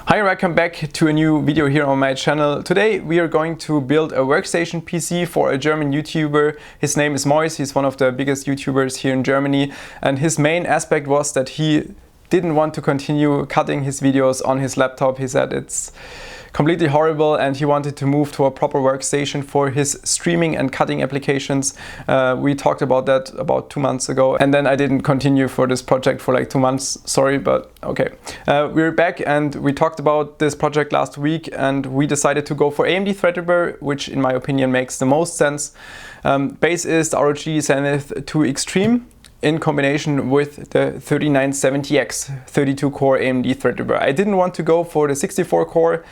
Hi, welcome back to a new video here on my channel. Today we are going to build a workstation PC for a German YouTuber. His name is Mois. He's one of the biggest YouTubers here in Germany, and his main aspect was that he didn't want to continue cutting his videos on his laptop. He said it's completely horrible and he wanted to move to a proper workstation for his streaming and cutting applications. We talked about that about 2 months ago, and then I didn't continue for this project for like 2 months. Sorry, but okay. We're back and we talked about this project last week, and we decided to go for AMD Threadripper, which in my opinion makes the most sense. Base is the ROG Zenith 2 Extreme in combination with the 3970X 32-core AMD Threadripper. I didn't want to go for the 64-core,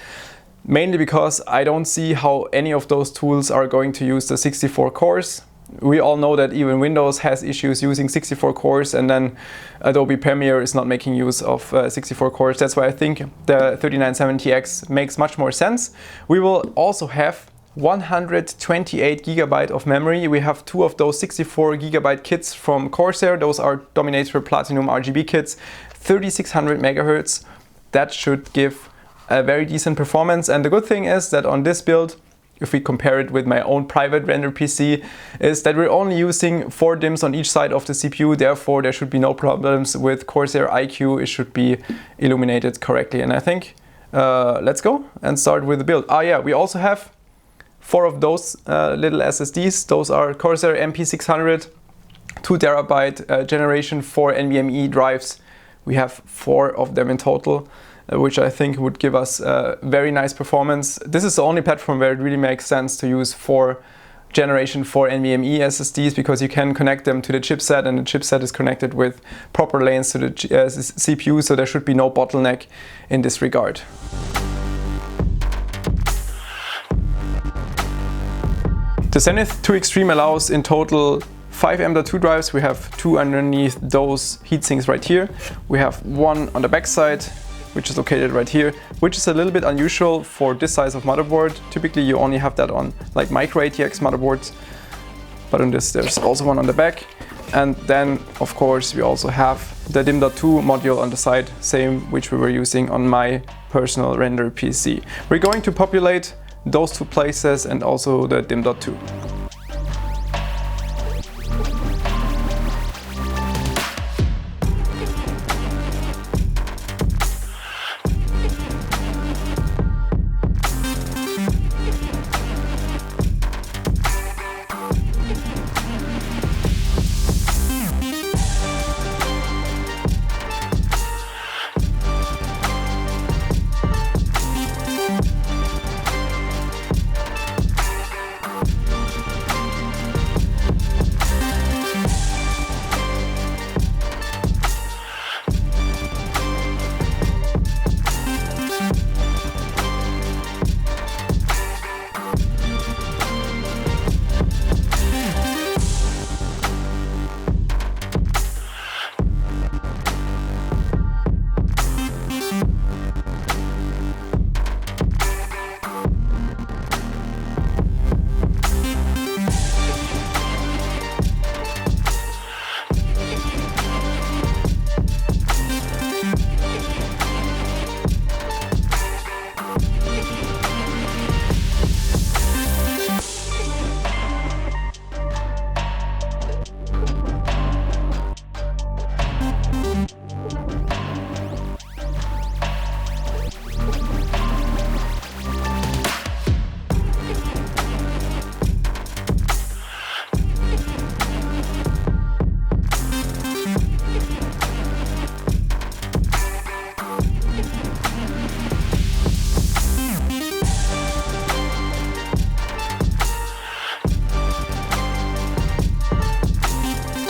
mainly because I don't see how any of those tools are going to use the 64 cores. We all know that even Windows has issues using 64 cores, and then Adobe Premiere is not making use of 64 cores. That's why I think the 3970X makes much more sense. We will also have 128 GB of memory. We have 2 of those 64 GB kits from Corsair. Those are Dominator Platinum RGB kits, 3600 MHz. That should give a very decent performance. And the good thing is that on this build, if we compare it with my own private render PC, is that we're only using 4 DIMMs on each side of the CPU. Therefore, there should be no problems with Corsair iQ. It should be illuminated correctly. And I think let's go and start with the build. We also have 4 of those little SSDs. Those are Corsair MP600 2 TB generation 4 NVMe drives. We have 4 of them in total, which I think would give us very nice performance. This is the only platform where it really makes sense to use 4 generation 4 NVMe SSDs, because you can connect them to the chipset, and the chipset is connected with proper lanes to the CPU, so there should be no bottleneck in this regard. The Zenith 2 Extreme allows in total 5 M.2 drives. We have 2 underneath those heatsinks right here. We have 1 on the back side, which is located right here, which is a little bit unusual for this size of motherboard. Typically you only have that on like micro ATX motherboards, but on this there's also 1 on the back. And then of course we also have the DIMM.2 module on the side, same which we were using on my personal render PC. We're going to populate those 2 places and also the DIMM.2.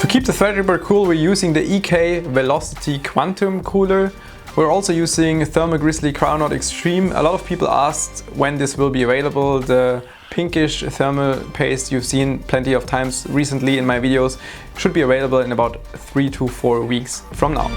To keep the Threadripper cool, we're using the EK Velocity Quantum cooler. We're also using Thermal Grizzly Crown Extreme. A lot of people asked when this will be available. The pinkish thermal paste you've seen plenty of times recently in my videos should be available in about 3 to 4 weeks from now.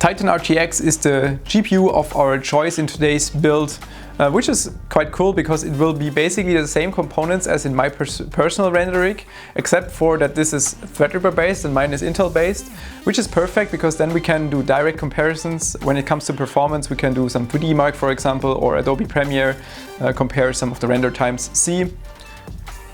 Titan RTX is the GPU of our choice in today's build, which is quite cool because it will be basically the same components as in my personal render rig, except for that this is Threadripper based and mine is Intel based, which is perfect because then we can do direct comparisons. When it comes to performance, we can do some 2D Mark, for example, or Adobe Premiere, compare some of the render times, see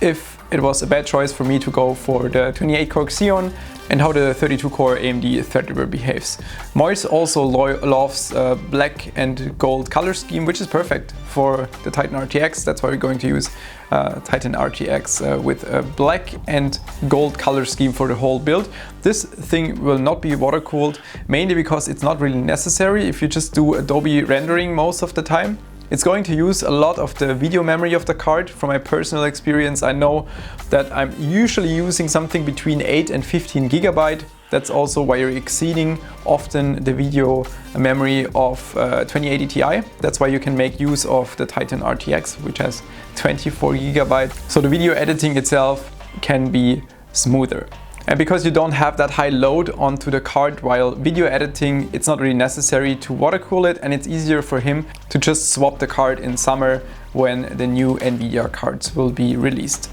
if it was a bad choice for me to go for the 28-core Xeon and how the 32-core AMD Threadripper behaves. Mois also loves black and gold color scheme, which is perfect for the Titan RTX. That's why we're going to use Titan RTX with a black and gold color scheme for the whole build. This thing will not be water cooled, mainly because it's not really necessary if you just do Adobe rendering most of the time. It's going to use a lot of the video memory of the card. From my personal experience, I know that I'm usually using something between 8 and 15 gigabyte. That's also why you're exceeding often the video memory of 2080 Ti. That's why you can make use of the Titan RTX, which has 24 gigabyte. So the video editing itself can be smoother. And because you don't have that high load onto the card while video editing, it's not really necessary to water cool it, and it's easier for him to just swap the card in summer when the new Nvidia cards will be released.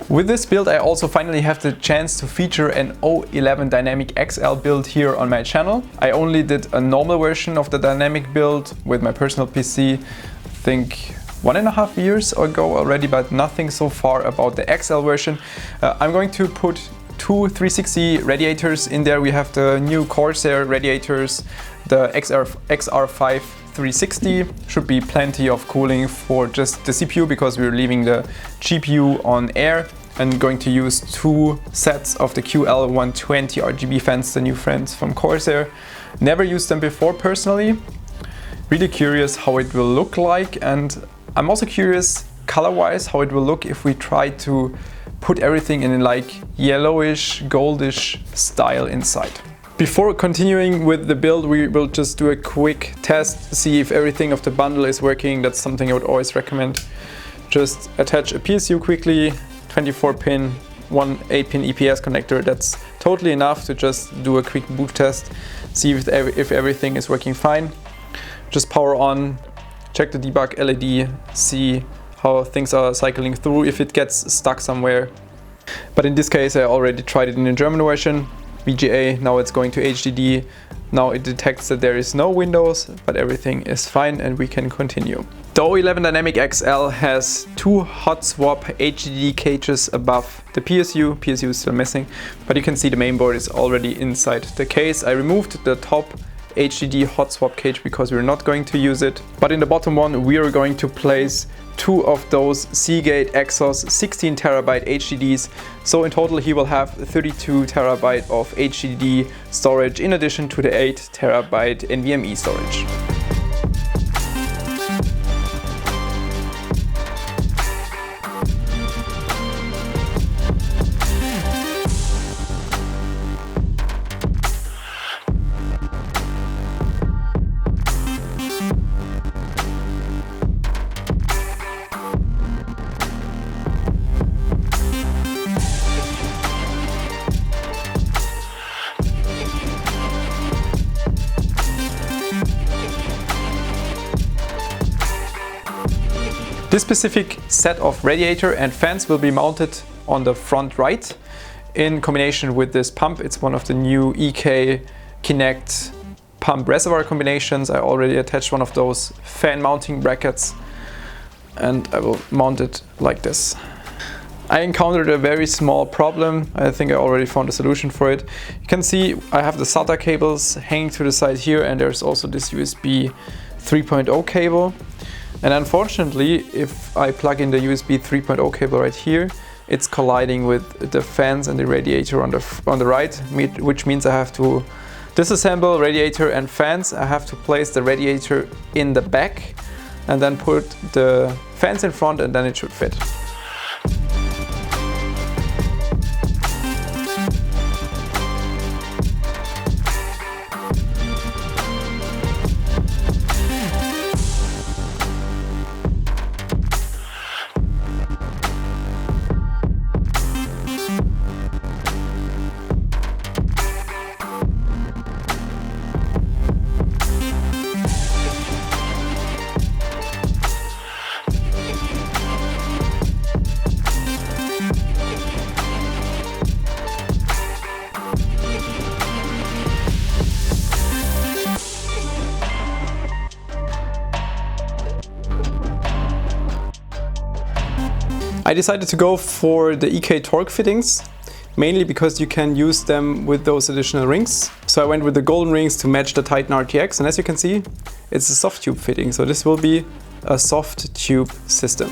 With this build, I also finally have the chance to feature an O11 Dynamic XL build here on my channel. I only did a normal version of the dynamic build with my personal PC, I think 1.5 years ago already, but nothing so far about the XL version. I'm going to put two 360 radiators in there. We have the new Corsair radiators, the XR5 360. Should be plenty of cooling for just the CPU because we're leaving the GPU on air, and going to use two sets of the QL120 RGB fans, the new fans from Corsair. Never used them before personally. Really curious how it will look like, and I'm also curious color-wise how it will look if we try to put everything in like yellowish, goldish style inside. Before continuing with the build, we will just do a quick test, see if everything of the bundle is working. That's something I would always recommend. Just attach a PSU quickly, 24 pin, one 8-pin EPS connector. That's totally enough to just do a quick boot test, see if everything is working fine. Just power on, check the debug LED, see how things are cycling through, if it gets stuck somewhere. But in this case, I already tried it in the German version, VGA, now it's going to HDD. Now it detects that there is no Windows, but everything is fine and we can continue. The O11 Dynamic XL has two hot swap HDD cages above the PSU. PSU is still missing, but you can see the mainboard is already inside the case. I removed the top HDD hot swap cage because we're not going to use it. But in the bottom one, we are going to place two of those Seagate Exos 16 terabyte HDDs. So in total, he will have 32 terabyte of HDD storage in addition to the 8 terabyte NVMe storage. This specific set of radiator and fans will be mounted on the front right in combination with this pump. It's one of the new EK Kinect pump reservoir combinations. I already attached one of those fan mounting brackets and I will mount it like this. I encountered a very small problem. I think I already found a solution for it. You can see I have the SATA cables hanging to the side here, and there's also this USB 3.0 cable. And unfortunately, if I plug in the USB 3.0 cable right here, it's colliding with the fans and the radiator on the right, which means I have to disassemble radiator and fans. I have to place the radiator in the back and then put the fans in front, and then it should fit. I decided to go for the EK torque fittings, mainly because you can use them with those additional rings. So I went with the golden rings to match the Titan RTX, and as you can see, it's a soft tube fitting, so this will be a soft tube system.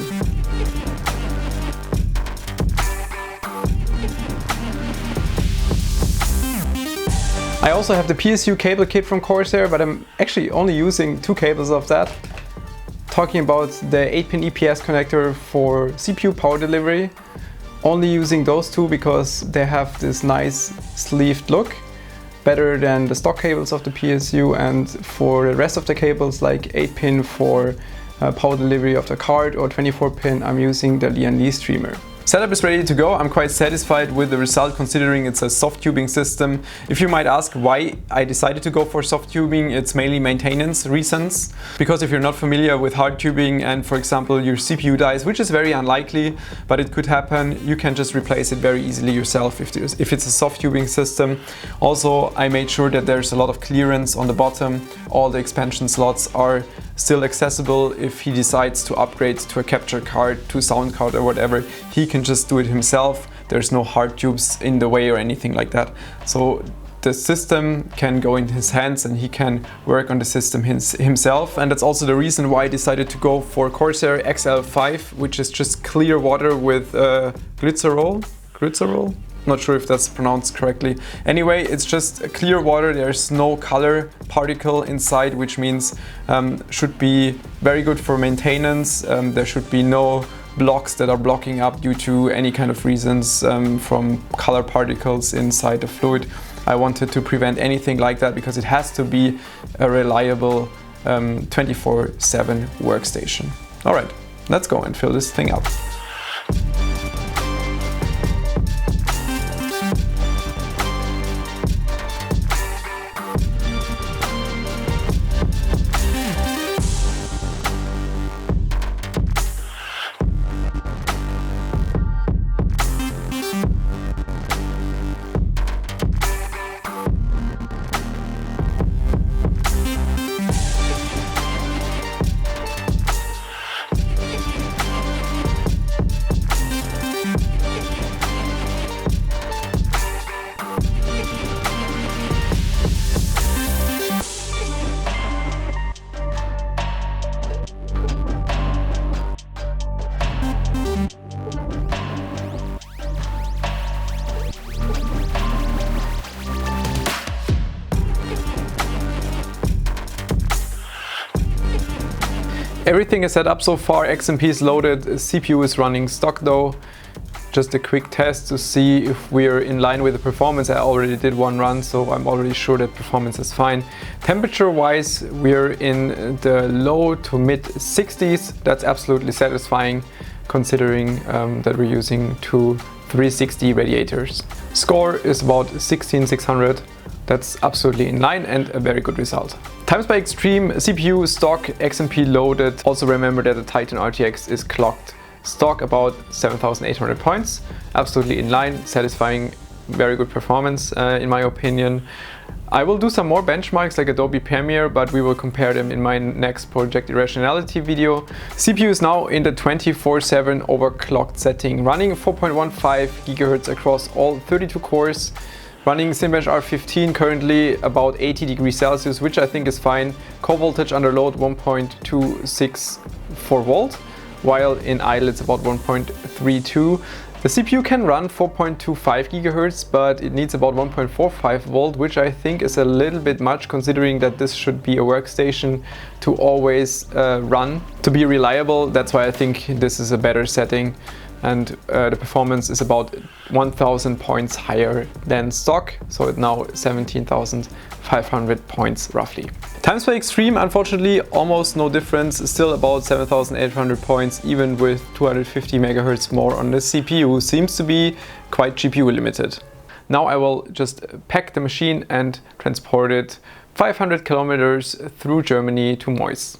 I also have the PSU cable kit from Corsair, but I'm actually only using 2 cables of that. Talking about the 8-pin EPS connector for CPU power delivery. Only using those 2 because they have this nice sleeved look, better than the stock cables of the PSU, and for the rest of the cables like 8-pin for power delivery of the card or 24-pin, I'm using the Lian Li streamer. Setup is ready to go. I'm quite satisfied with the result considering it's a soft tubing system. If you might ask why I decided to go for soft tubing, it's mainly maintenance reasons. Because if you're not familiar with hard tubing and for example your CPU dies, which is very unlikely, but it could happen, you can just replace it very easily yourself if it's a soft tubing system. Also, I made sure that there's a lot of clearance on the bottom. All the expansion slots are still accessible. If he decides to upgrade to a capture card, to sound card or whatever, he can just do it himself. There's no hard tubes in the way or anything like that. So the system can go in his hands and he can work on the system himself. And that's also the reason why I decided to go for Corsair XL5, which is just clear water with glycerol. Not sure if that's pronounced correctly. Anyway, it's just clear water. There's no color particle inside, which means should be very good for maintenance. There should be no blocks that are blocking up due to any kind of reasons from color particles inside the fluid. I wanted to prevent anything like that because it has to be a reliable 24/7 workstation. All right, let's go and fill this thing up. Everything is set up so far, XMP is loaded, CPU is running stock though. Just a quick test to see if we're in line with the performance. I already did one run, so I'm already sure that performance is fine. Temperature wise, we're in the low to mid 60s. That's absolutely satisfying considering that we're using 2 360 radiators. Score is about 16600. That's absolutely in line and a very good result. Times by Extreme, CPU stock, XMP loaded. Also remember that the Titan RTX is clocked stock about 7800 points. Absolutely in line, satisfying, very good performance in my opinion. I will do some more benchmarks like Adobe Premiere, but we will compare them in my next Project Irrationality video. CPU is now in the 24/7 overclocked setting, running 4.15 GHz across all 32 cores. Running Cinebench R15 currently about 80 degrees Celsius, which I think is fine. Core voltage under load 1.264 volt, while in idle it's about 1.32. The CPU can run 4.25 GHz, but it needs about 1.45 volt, which I think is a little bit much considering that this should be a workstation to always run, to be reliable. That's why I think this is a better setting. And the performance is about 1000 points higher than stock, so it's now 17,500 points roughly. Times by Extreme, unfortunately almost no difference, still about 7,800 points even with 250 MHz more on the CPU. Seems to be quite GPU limited. Now I will just pack the machine and transport it 500 kilometers through Germany to Mois.